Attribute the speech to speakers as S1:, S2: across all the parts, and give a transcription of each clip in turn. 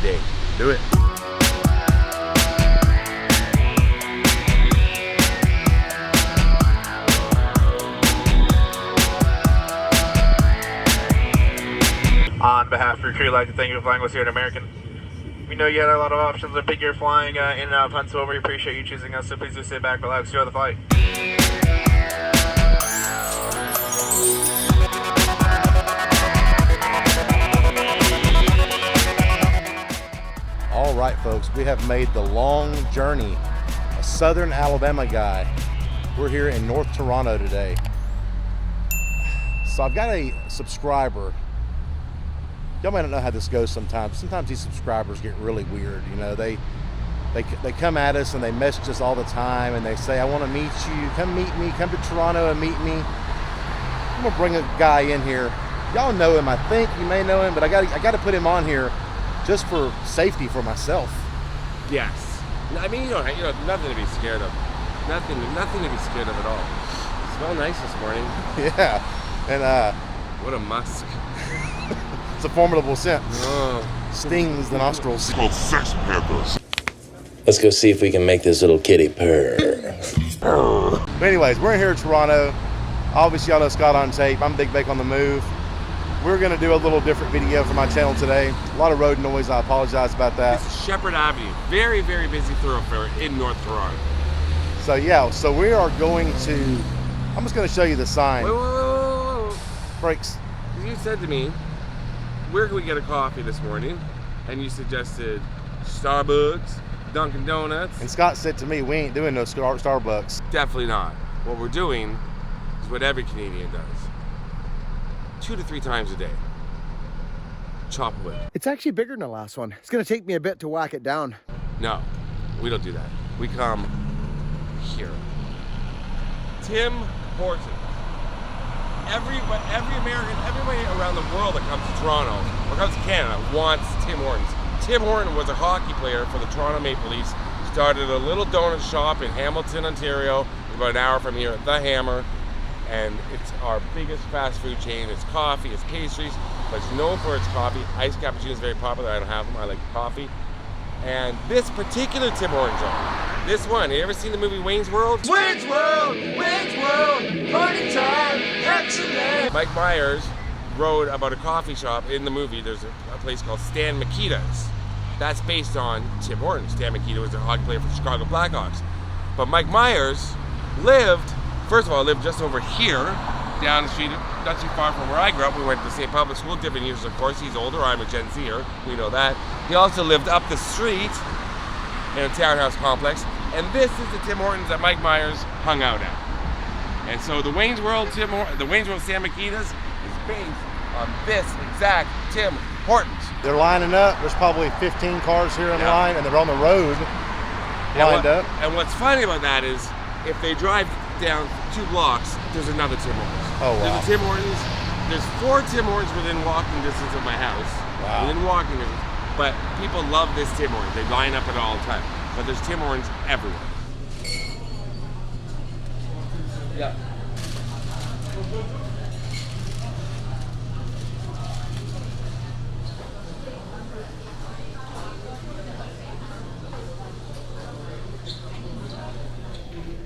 S1: day. Do it.
S2: On behalf of your crew, I'd like to thank you for flying with us here at American. We know you had a lot of options to pick your flying in and out of Huntsville. We appreciate you choosing us, so please do sit back, relax, enjoy the flight.
S1: All right, folks, we have made the long journey. A Southern Alabama guy. We're here in North Toronto today. So I've got a subscriber. Y'all might not know how this goes sometimes. Sometimes these subscribers get really weird. You know, they come at us and they message us all the time and they say, I want to meet you. Come meet me. Come to Toronto and meet me. I'm gonna bring a guy in here. Y'all know him, I think. You may know him, but I got to put him on here just for safety for myself.
S3: Yes. I mean, you know, nothing to be scared of. Nothing to be scared of at all. It smelled nice this morning.
S1: Yeah. And
S3: what a musk.
S1: It's a formidable scent. Stings the nostrils.
S4: It's called sex peppers.
S5: Let's go see if we can make this little kitty purr.
S1: But anyways, we're in here in Toronto. Obviously, y'all know Scott on Tape. I'm Big Bake on the Move. We're going to do a little different video for my channel today. A lot of road noise. I apologize about that.
S3: This is Shepherd Avenue. Very, very busy thoroughfare in North Toronto.
S1: So yeah, so we are going to, I'm just going to show you the sign.
S3: Whoa.
S1: Brakes.
S3: You said to me, where can we get a coffee this morning? And you suggested Starbucks, Dunkin' Donuts.
S1: And Scott said to me, we ain't doing no Starbucks.
S3: Definitely not. What we're doing is what every Canadian does. 2 to 3 times a day. Chop wood.
S6: It's actually bigger than the last one. It's gonna take me a bit to whack it down.
S3: No, we don't do that. We come here. Tim Hortons. Every American, everybody around the world that comes to Toronto or comes to Canada wants Tim Hortons. Tim Horton was a hockey player for the Toronto Maple Leafs. Started a little donut shop in Hamilton, Ontario, about an hour from here at The Hammer. And it's our biggest fast food chain. It's coffee, it's pastries, but it's known for its coffee. Iced cappuccino is very popular. I don't have them. I like coffee. And this particular Tim Hortons jar, this one, you ever seen the movie Wayne's World? Wayne's World, party time, excellent. Mike Myers wrote about a coffee shop in the movie. There's a place called Stan Mikita's. That's based on Tim Hortons. Stan Mikita was a hockey player for the Chicago Blackhawks. But Mike Myers lived just over here, down the street, not too far from where I grew up. We went to the same public school, different years of course. He's older, I'm a Gen Zer, we know that. He also lived up the street in a townhouse complex. And this is the Tim Hortons that Mike Myers hung out at. And so the Wayne's World Stan Mikita's is based on this exact Tim Hortons.
S1: They're lining up. There's probably 15 cars here in line, and they're on the road lined up.
S3: And what's funny about that is, if they drive down 2 blocks, there's another Tim Hortons.
S1: Oh, wow.
S3: There's a Tim Hortons. There's 4 Tim Hortons within walking distance of my house.
S1: Wow.
S3: Within walking distance. But people love this Tim Hortons. They line up at all the time. But there's Tim Hortons everywhere. Yeah.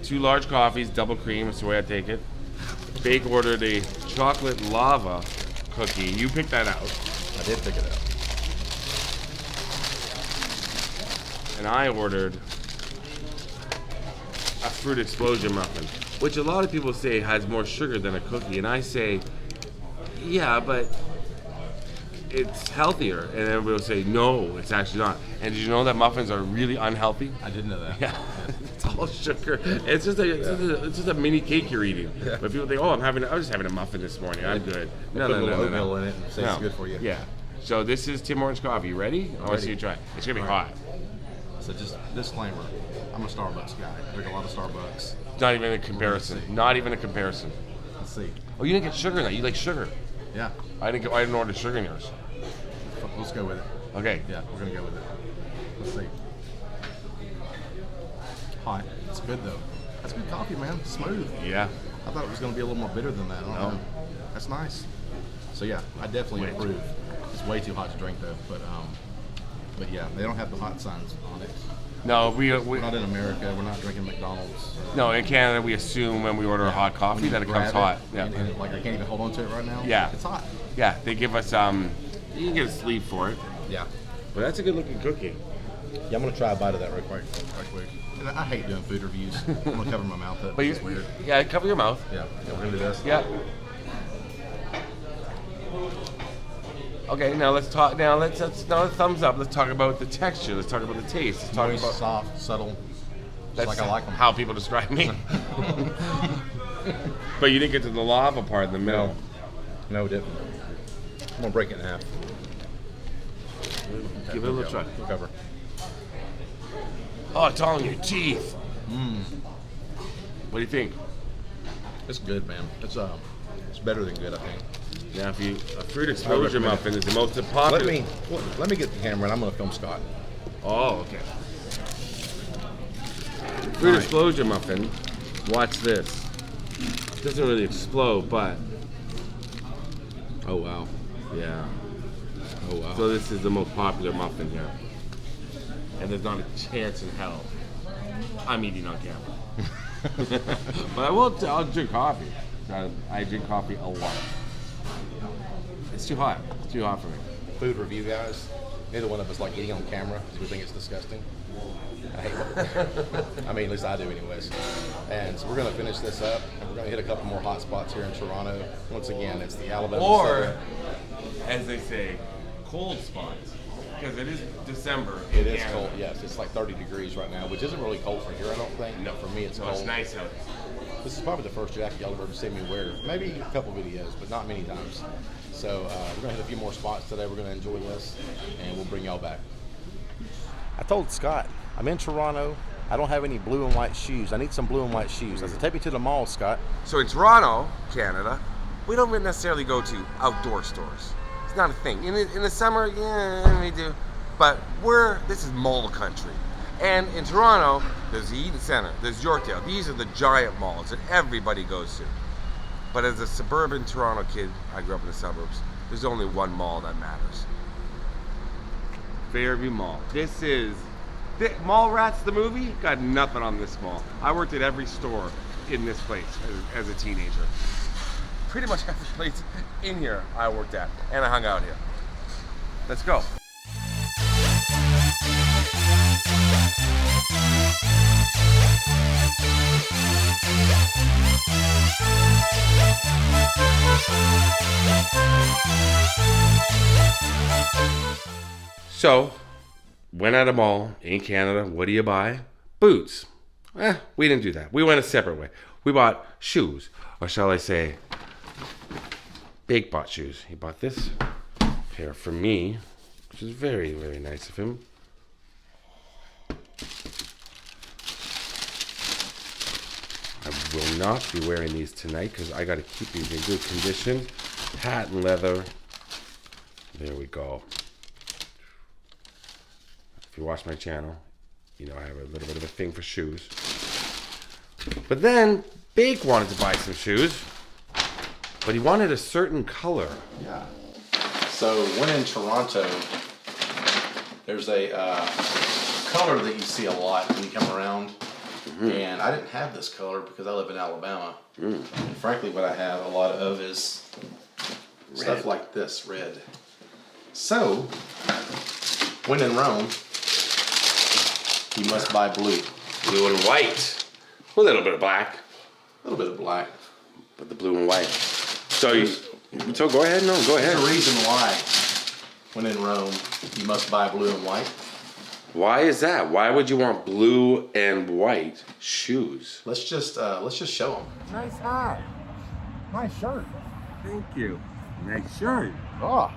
S3: Two large coffees, double cream, that's the way I take it. Bake ordered a chocolate lava cookie. You picked that out.
S1: I did pick it out.
S3: And I ordered a fruit explosion muffin, which a lot of people say has more sugar than a cookie. And I say, yeah, but it's healthier. And everybody will say, no, it's actually not. And did you know that muffins are really unhealthy?
S1: I didn't know that.
S3: Yeah. It's all sugar. It's just a mini cake you're eating. Yeah. But people think, oh, I was just having a muffin this morning. I'm good.
S1: No. Put a little oatmeal in it and say it's good for you.
S3: Yeah. So this is Tim Hortons coffee. You ready? I want to see you try it. It's gonna be hot.
S7: So just disclaimer, I'm a Starbucks guy. I drink a lot of Starbucks.
S3: Not even a comparison. Not even a comparison.
S7: Let's see.
S3: Oh, you didn't get sugar in that. You like sugar.
S7: Yeah.
S3: I didn't order sugar in yours.
S7: Let's go with it.
S3: Okay.
S7: Yeah, we're gonna go with it. Let's see. Hot. It's good though. That's good coffee, man. Smooth.
S3: Yeah.
S7: I thought it was gonna be a little more bitter than that. I don't know. That's nice. So yeah, I definitely approve. It's way too hot to drink though, but But yeah, they don't have the hot signs on it.
S3: No,
S7: We're not in America. We're not drinking McDonald's.
S3: no, in Canada we assume when we order a hot coffee that it comes hot. Yeah.
S7: And like I can't even hold on to it right now.
S3: Yeah.
S7: It's hot.
S3: Yeah, they give us you can get a sleeve for it.
S7: Yeah.
S3: But that's a good looking cookie.
S7: Yeah, I'm gonna try a bite of that real quick. And I hate doing food reviews. I'm gonna cover my mouth up.
S3: But
S7: It's weird.
S3: yeah, cover your mouth.
S7: Yeah. We're gonna do this.
S3: Yeah. Okay, now let's talk. Now let's thumbs up. Let's talk about the texture. Let's talk about the taste. Let's talk
S7: Moist,
S3: about
S7: soft, subtle. Just like I like them.
S3: how people describe me. But you didn't get to the lava part in the middle.
S7: No, it didn't. I'm gonna break it in half.
S3: Give it a little try.
S7: Cover.
S3: Oh, it's all in your teeth. What do you think?
S7: It's good, man. It's better than good, I think.
S3: Now, if you a fruit explosion
S7: recommend it.
S3: muffin is the most popular.
S7: Let me get the camera and I'm gonna film Scott.
S3: Oh, okay. Fruit explosion muffin. Watch this. It doesn't really explode, but
S7: Oh wow.
S3: yeah.
S7: Oh wow.
S3: So this is the most popular muffin here, and there's not a chance in hell I'm eating on camera. But I'll drink coffee. I drink coffee a lot. It's too hot. It's too hot for me.
S7: Food review guys. Neither one of us like eating on camera because we think it's disgusting. I hate it. I mean, at least I do anyways. And so we're gonna finish this up and we're gonna hit a couple more hot spots here in Toronto. Once again, it's the Alabama
S3: Or,
S7: Southern.
S3: as they say, cold spots, because it is December.
S7: It is cold, yes. It's like 30 degrees right now, which isn't really cold for here, I don't think.
S3: No,
S7: For me, it's
S3: so
S7: cold.
S3: it's nice out.
S7: This is probably the first jacket y'all have ever seen me wear. Maybe a couple videos, but not many times. So we're gonna hit a few more spots today. We're gonna enjoy this, and we'll bring y'all back.
S1: I told Scott, I'm in Toronto. I don't have any blue and white shoes. I need some blue and white shoes. I said, take me to the mall, Scott.
S3: So in Toronto, Canada, we don't necessarily go to outdoor stores. It's not a thing. In the summer, yeah, we do. But this is mall country. And in Toronto, there's the Eaton Centre, there's Yorkdale. These are the giant malls that everybody goes to. But as a suburban Toronto kid, I grew up in the suburbs, there's only one mall that matters. Fairview Mall. This is Mallrats, the movie, got nothing on this mall. I worked at every store in this place as a teenager. Pretty much every place in here I worked at, and I hung out here. Let's go. So, went at a mall in Canada. What do you buy? Boots. We didn't do that. We went a separate way. We bought shoes, or shall I say, Big bought shoes. He bought this pair for me, which is very, very nice of him. I will not be wearing these tonight because I got to keep these in good condition. Patent leather. There we go. If you watch my channel, you know I have a little bit of a thing for shoes. But then Bake wanted to buy some shoes, but he wanted a certain color.
S7: Yeah. So when in Toronto, there's a color that you see a lot when you come around. Mm-hmm. And I didn't have this color because I live in Alabama. And frankly, what I have a lot of is stuff like this, red. So, when in Rome, you must buy blue.
S3: Blue and white. A little bit of black.
S7: A little bit of black.
S3: But the blue and white. So go ahead. No, go ahead.
S7: There's a reason why, when in Rome, you must buy blue and white.
S3: Why is that? Why would you want blue and white shoes?
S7: Let's just show them.
S3: Nice hat.
S6: Nice shirt.
S3: Thank you. Nice shirt.
S6: Oh,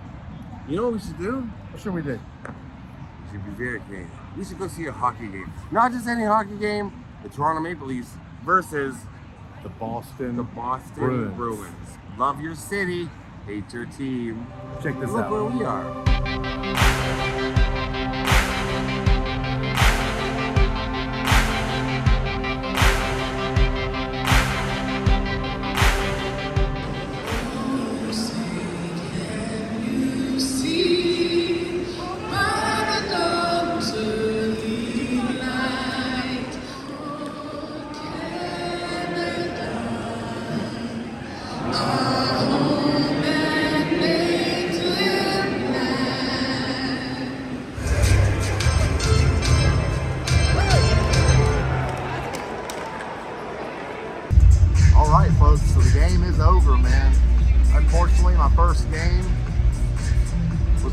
S3: You know what we should do?
S6: what should we do?
S3: We should be very creative. We should go see a hockey game. Not just any hockey game. The Toronto Maple Leafs versus
S6: The Boston
S3: Bruins. Love your city. Hate your team.
S6: Check this
S3: Look
S6: out.
S3: where we are.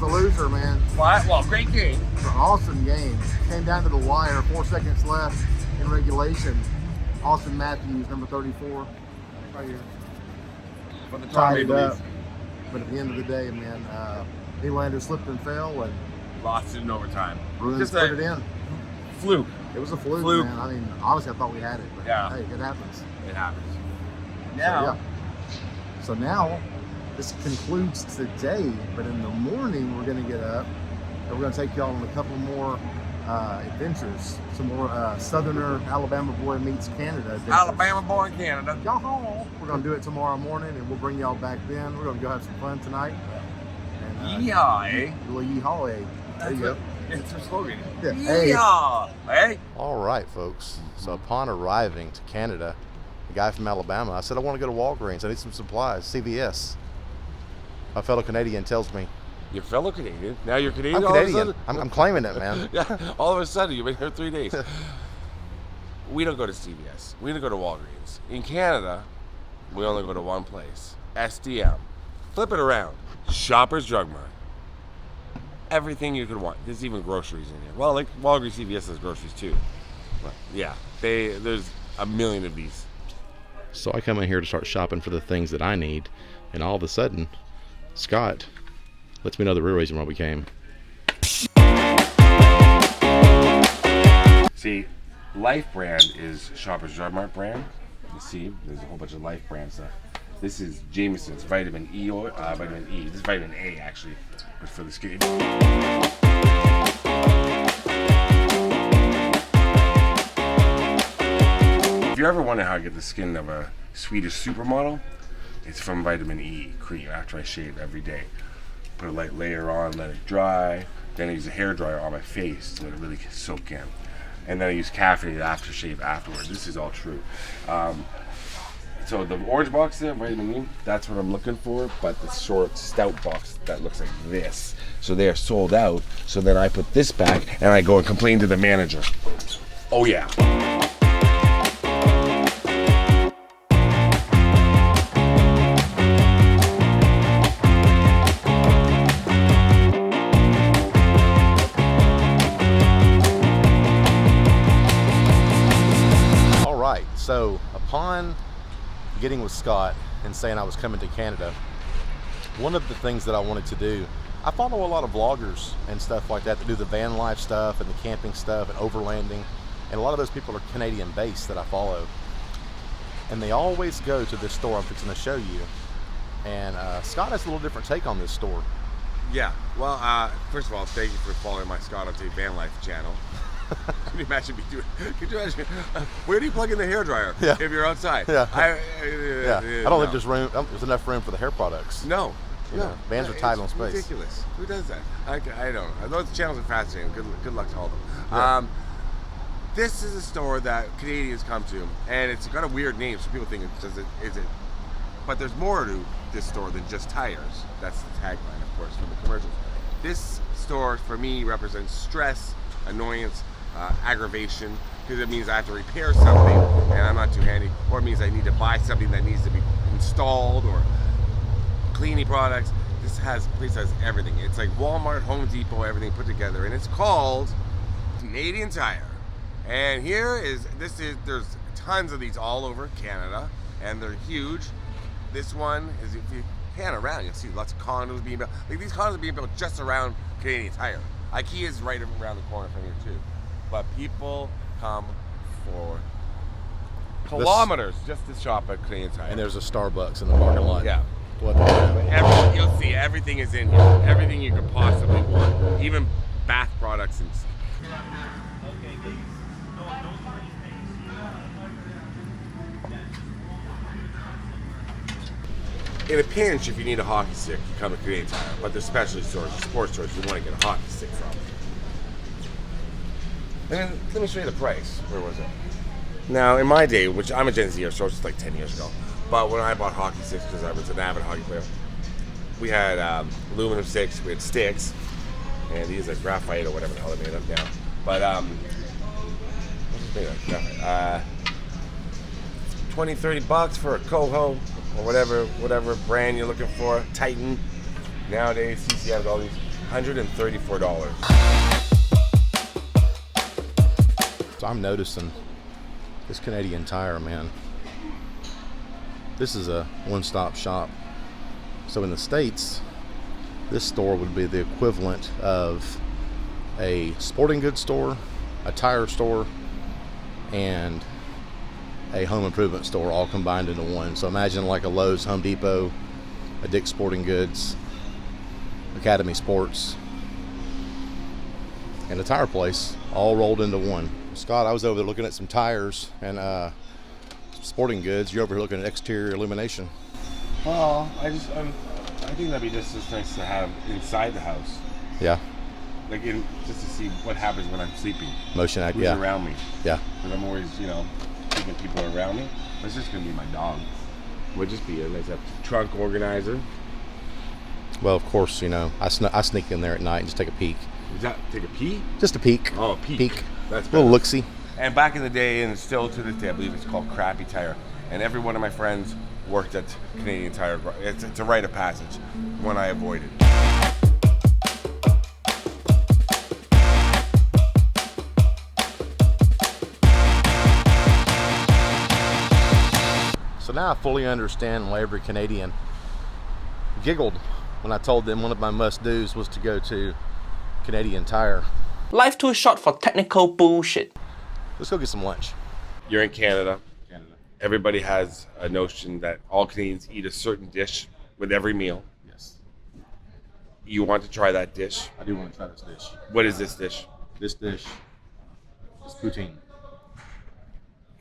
S6: the loser, man.
S3: What? Well, great game.
S6: It's an awesome game. Came down to the wire, 4 seconds left in regulation. Austin Matthews, number 34, right here.
S3: For the
S6: Tied it up. But at the end of the day, man, Nylander slipped and fell, and
S3: Lost it in overtime.
S6: Bruins
S3: Just
S6: put
S3: a
S6: it in.
S3: fluke.
S6: It was a fluke,
S3: Fluke.
S6: man. I mean, honestly, I thought we had it, but
S3: Yeah.
S6: hey, it happens.
S3: It happens.
S6: So,
S3: Now,
S6: yeah. So now, this concludes today, but in the morning, we're going to get up, and we're going to take y'all on a couple more adventures. Some more Southerner Alabama boy meets Canada adventures.
S3: Alabama born Canada.
S6: Y'all, we're going to do it tomorrow morning, and we'll bring y'all back then. We're going to go have some fun tonight. And,
S3: Yeehaw, eh?
S6: A little yeehaw, eh? There you go.
S3: It's our slogan.
S6: Yeah. Hey.
S3: Yeehaw, eh?
S1: All right, folks. So upon arriving to Canada, the guy from Alabama, I said, I want to go to Walgreens. I need some supplies, CVS. My fellow Canadian tells me,
S3: Your fellow Canadian. Now you're Canadian.
S1: I'm
S3: all of a
S1: Canadian.
S3: sudden?
S1: I'm claiming it, man.
S3: Yeah, all of a sudden you've been here 3 days. We don't go to CVS. We don't go to Walgreens. In Canada, we only go to one place. SDM. Flip it around. Shoppers Drug Mart. Everything you could want. There's even groceries in here. Well, like Walgreens, CVS has groceries too. But yeah, there's a million of these.
S1: So I come in here to start shopping for the things that I need, and all of a sudden, Scott lets me know the real reason why we came.
S3: See, Life brand is Shoppers Drug Mart brand. You see, there's a whole bunch of Life brand stuff. This is Jameson's vitamin E oil, vitamin E. This is vitamin A actually, but for the skin. If you ever wonder how I get the skin of a Swedish supermodel, it's from vitamin E cream after I shave every day. Put a light layer on, let it dry, then I use a hair dryer on my face to let it really soak in. And then I use caffeinated aftershave afterwards. This is all true. So the orange box there, vitamin E, that's what I'm looking for, but the short stout box that looks like this. So they are sold out, so then I put this back and I go and complain to the manager. Oh yeah.
S1: All right, so upon getting with Scott and saying I was coming to Canada, one of the things that I wanted to do, I follow a lot of vloggers and stuff like that do the van life stuff and the camping stuff and overlanding, and a lot of those people are Canadian based that I follow, and they always go to this store I'm fixing to show you, and Scott has a little different take on this store.
S3: Yeah, well, first of all, thank you for following my Scott on Tape Van Life channel. Could you imagine me doing? Could you imagine? Where do you plug in the hairdryer?
S1: Yeah.
S3: If you're outside.
S1: Yeah.
S3: I
S1: don't think there's enough room for the hair products.
S3: No.
S1: You know, vans are tight on space.
S3: Ridiculous. Who does that? I don't know. Those channels are fascinating. Good luck to all of them.
S1: Yeah.
S3: This is a store that Canadians come to, and it's got a weird name, so people think is it? But there's more to this store than just tires. That's the tagline, of course, from the commercials. This store, for me, represents stress, annoyance, aggravation, because it means I have to repair something and I'm not too handy, or it means I need to buy something that needs to be installed, or cleaning products. This place has everything. It's like Walmart, Home Depot, everything put together, and it's called Canadian Tire. And there's tons of these all over Canada, and they're huge. This one is, if you pan around, you'll see lots of condos being built. Like, these condos are being built just around Canadian Tire. IKEA is right around the corner from here too. But people come for kilometers just to shop at Canadian Tire.
S1: And there's a Starbucks in the parking lot.
S3: Yeah.
S1: What the hell?
S3: You'll see everything is in here. Everything you could possibly want. Even bath products and stuff. In a pinch, if you need a hockey stick, you come to Canadian Tire. But there's specialty stores and sports stores you want to get a hockey stick from. And then, let me show you the price. Where was it? Now, in my day, which I'm a Gen Zer, so it's like 10 years ago. But when I bought hockey sticks, because I was an avid hockey player, we had aluminum sticks, we had sticks, and these are graphite or whatever the hell they're made of now. But, what's this made of? Graphite. 20, 30 bucks for a Koho, or whatever brand you're looking for. Titan. Nowadays, CC has all these $134.
S1: So I'm noticing this Canadian Tire, man. This is a one-stop shop. So in the States, this store would be the equivalent of a sporting goods store, a tire store, and a home improvement store all combined into one. So imagine like a Lowe's, Home Depot, a Dick's Sporting Goods, Academy Sports, and a tire place all rolled into one. Scott, I was over there looking at some tires and sporting goods. You're over here looking at exterior illumination.
S3: Well, I think that'd be just as nice to have inside the house.
S1: Yeah.
S3: Like just to see what happens when I'm sleeping.
S1: Motion act,
S3: Who's
S1: yeah.
S3: around me.
S1: Yeah.
S3: Because I'm always, thinking people are around me. But it's just going to be my dog. Would just be a nice trunk organizer.
S1: Well, of course, I sneak in there at night and just take a peek.
S3: Is that take a pee?
S1: Just a peek.
S3: Oh, a peek.
S1: Peek.
S3: That's
S1: A little
S3: better.
S1: look-see.
S3: And back in the day, and still to this day, I believe it's called Crappy Tire. And every one of my friends worked at Canadian Tire. It's a rite of passage, one I avoided.
S1: So now I fully understand why every Canadian giggled when I told them one of my must-dos was to go to Canadian Tire.
S4: Life too short for technical bullshit.
S1: Let's go get some lunch.
S3: You're in Canada. Everybody has a notion that all Canadians eat a certain dish with every meal.
S7: Yes,
S3: You want to try that dish.
S7: I do want to try this dish.
S3: What is this dish?
S7: This dish is poutine.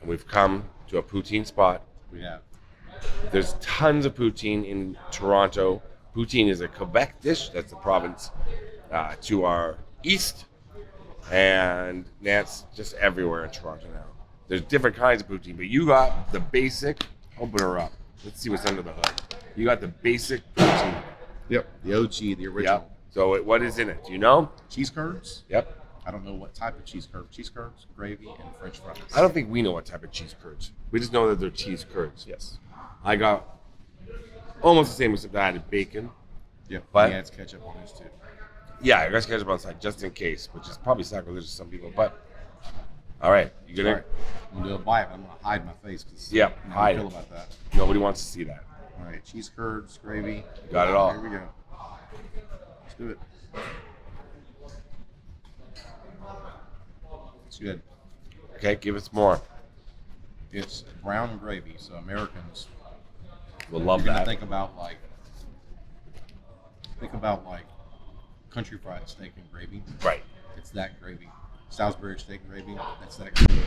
S3: And we've come to a poutine spot.
S7: We have.
S3: There's tons of poutine in Toronto. Poutine is a Quebec dish. That's the province to our east. And that's just everywhere in Toronto now. There's different kinds of poutine, but you got the basic. Open her up. Let's see what's under the hood. You got the basic poutine.
S7: Yep. The OG, the original.
S3: Yep. So what is in it? Do you know?
S7: Cheese curds.
S3: Yep.
S7: I don't know what type of cheese curds. Cheese curds, gravy, and French fries.
S3: I don't think we know what type of cheese curds. We just know that they're cheese curds.
S7: Yes.
S3: I got almost the same, except I added bacon.
S7: Yep.
S3: But-
S7: He adds ketchup on this too.
S3: Yeah, I got ketchup on the side just in case, which is probably sacrilegious to some people. But all right, you gonna?
S7: All right. I'm gonna do a bite. I'm gonna hide my face because
S3: Yeah,
S7: how
S3: hide
S7: do you feel
S3: it.
S7: about that?
S3: Nobody wants to see that.
S7: All right, cheese curds, gravy.
S3: Got it all.
S7: Here we go. Let's do it. It's good.
S3: Okay, give us more.
S7: It's brown gravy, so Americans
S3: We'll love
S7: you're gonna
S3: that.
S7: think about like country fried steak and gravy.
S3: Right,
S7: It's that gravy. Salisbury steak gravy. That's that gravy.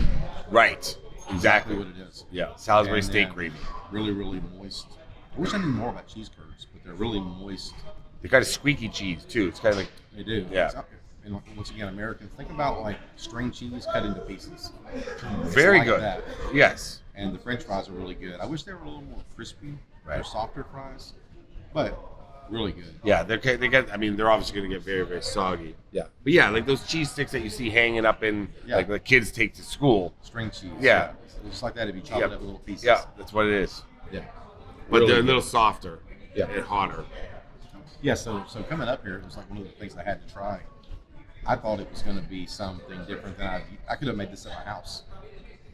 S3: right, exactly.
S7: what it is.
S3: Yeah, Salisbury
S7: And
S3: steak
S7: then
S3: gravy.
S7: Really, really moist. I wish I knew more about cheese curds, but they're really moist.
S3: They got a squeaky cheese too. It's kind of like
S7: They do.
S3: Yeah.
S7: And once again, Americans, think about like string cheese cut into pieces. It's
S3: very
S7: like
S3: good.
S7: that.
S3: Yes.
S7: And the French fries are really good. I wish they were a little more crispy.
S3: Right.
S7: They're softer fries, but really good.
S3: Yeah, they get. I mean, they're obviously going to get very, very soggy.
S7: Yeah.
S3: But yeah, like those cheese sticks that you see hanging up in
S7: Yeah.
S3: like the kids take to school.
S7: String cheese.
S3: Yeah.
S7: Just like that if you chop
S3: Yeah.
S7: it up in little pieces.
S3: Yeah, that's what it is.
S7: Yeah.
S3: But
S7: Really
S3: they're a
S7: good.
S3: little softer.
S7: Yeah.
S3: And hotter.
S7: Yeah, so coming up here, it was like one of the things I had to try. I thought it was going to be something different than I could have made this at my house.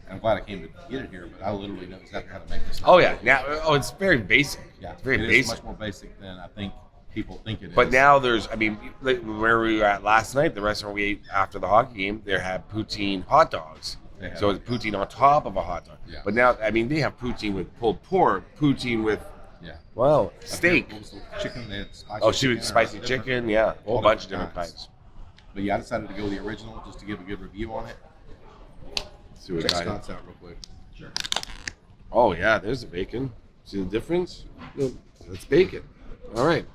S7: And I'm glad I came to get it here, but I literally know exactly how to make this.
S3: Oh yeah. Now, it's very basic.
S7: Yeah,
S3: It's very
S7: it is
S3: basic.
S7: much more basic than I think people think it is.
S3: But now there's, I mean, like where we were at last night, the restaurant we ate after the hockey game, they had poutine hot dogs.
S7: They have-
S3: So it's poutine on top of a hot dog.
S7: Yeah.
S3: But now, I mean, they have poutine with pulled pork, poutine with,
S7: yeah,
S3: well, steak.
S7: What was the chicken? They had spicy
S3: Oh, she
S7: chicken
S3: was
S7: or
S3: spicy
S7: different-
S3: chicken, yeah, a whole
S7: all
S3: bunch of different
S7: kinds.
S3: kinds.
S7: But yeah, I decided to go with the original just to give a good review on it.
S3: See what we
S7: Check
S3: got here.
S7: Scott's out real quick. Sure.
S3: Oh yeah, there's the bacon. See the difference? That's bacon. All right,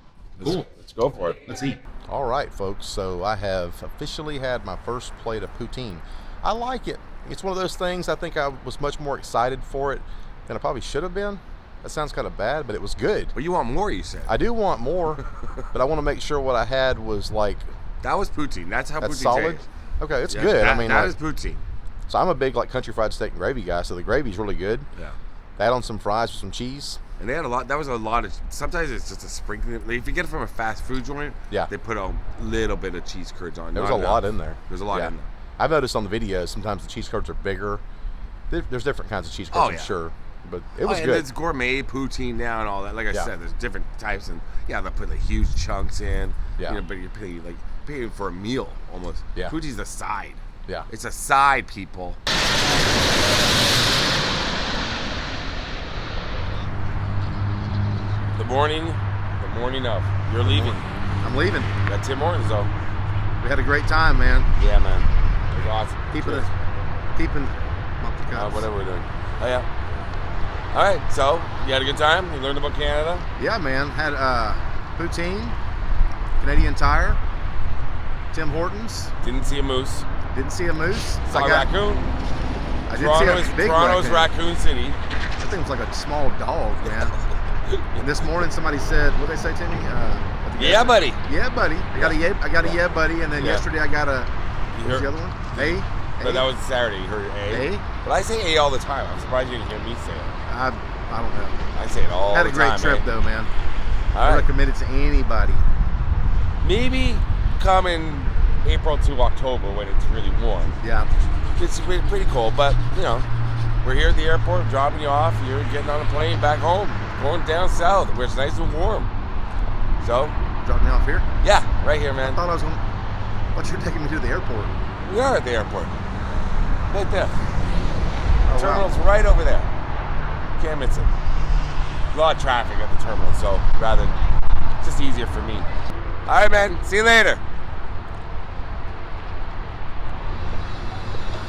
S7: Cool.
S3: Let's go for it.
S7: Let's eat.
S1: All right, folks. So I have officially had my first plate of poutine. I like it. It's one of those things. I think I was much more excited for it than I probably should have been. That sounds kind of bad, but it was good.
S3: But you want more? You said
S1: I do want more, but I want to make sure what I had was like
S3: that was poutine. That's how
S1: that's
S3: poutine
S1: solid.
S3: tastes.
S1: Okay, it's
S3: Yeah,
S1: good.
S3: That,
S1: I mean,
S3: that
S1: like,
S3: is poutine.
S1: so I'm a big like country fried steak and gravy guy. So the gravy's really good.
S3: Yeah.
S1: Add on some fries with some cheese.
S3: And they had a lot. That was a lot of. Sometimes it's just a sprinkling. Like if you get it from a fast food joint,
S1: Yeah.
S3: they put a little bit of cheese curds on.
S1: There was
S3: not
S1: a lot
S3: enough.
S1: in there.
S3: There's a lot
S1: Yeah.
S3: in there.
S1: I've noticed on the videos sometimes the cheese curds are bigger. There's different kinds of cheese curds,
S3: Oh,
S1: I'm
S3: yeah.
S1: sure, but it was
S3: and
S1: good.
S3: it's gourmet poutine now and all that. Like I
S1: Yeah.
S3: said, there's different types, and yeah, they put like huge chunks in.
S1: Yeah.
S3: You know, but you're paying for a meal almost.
S1: Yeah.
S3: Poutine's a side.
S1: Yeah.
S3: It's a side, people. The morning of. You're leaving.
S1: I'm leaving.
S3: Got Tim Hortons though.
S1: We had a great time, man.
S3: Yeah, man. It was awesome.
S1: Keeping up the cups.
S3: Whatever we're doing. Oh yeah. All right. So you had a good time. You learned about Canada.
S1: Yeah, man. Had poutine, Canadian Tire, Tim Hortons.
S3: Didn't see a moose.
S1: Didn't see a moose.
S3: Saw a raccoon.
S1: I did
S3: Toronto's,
S1: see a big
S3: Toronto's
S1: raccoon.
S3: Raccoon City.
S1: That thing was like a small dog, man. And this morning somebody said, what did they say, Timmy? I think
S3: Yeah, buddy.
S1: Yeah, buddy. I got a yeah, buddy, and then
S3: Yeah.
S1: yesterday I got a.
S3: You
S1: What's
S3: heard-
S1: the other one?
S3: But that was Saturday. You heard A.
S1: A?
S3: But I say A all the time. I'm surprised you didn't hear me say it.
S1: I don't know.
S3: I say it all
S1: Had
S3: the
S1: a great
S3: time.
S1: trip
S3: eh?
S1: though, man.
S3: All
S1: I
S3: right.
S1: recommend it to anybody.
S3: Maybe come in April to October when it's really warm.
S1: Yeah.
S3: It's pretty cold, but you know, we're here at the airport, dropping you off. You're getting on a plane back home, going down south where it's nice and warm. So,
S1: Drop me off here.
S3: yeah, right here, man.
S1: I thought you were taking me to the airport.
S3: We are at the airport. Right there.
S1: Oh,
S3: Terminal's
S1: wow.
S3: right over there. Can't miss it. A lot of traffic at the terminal, so it's just easier for me. All right, man. See you later.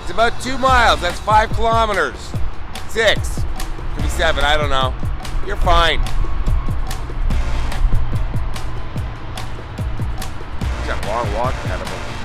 S3: It's about 2 miles. That's 5 kilometers. 6. Could be 7. I don't know. You're fine. He's got a long walk ahead of him.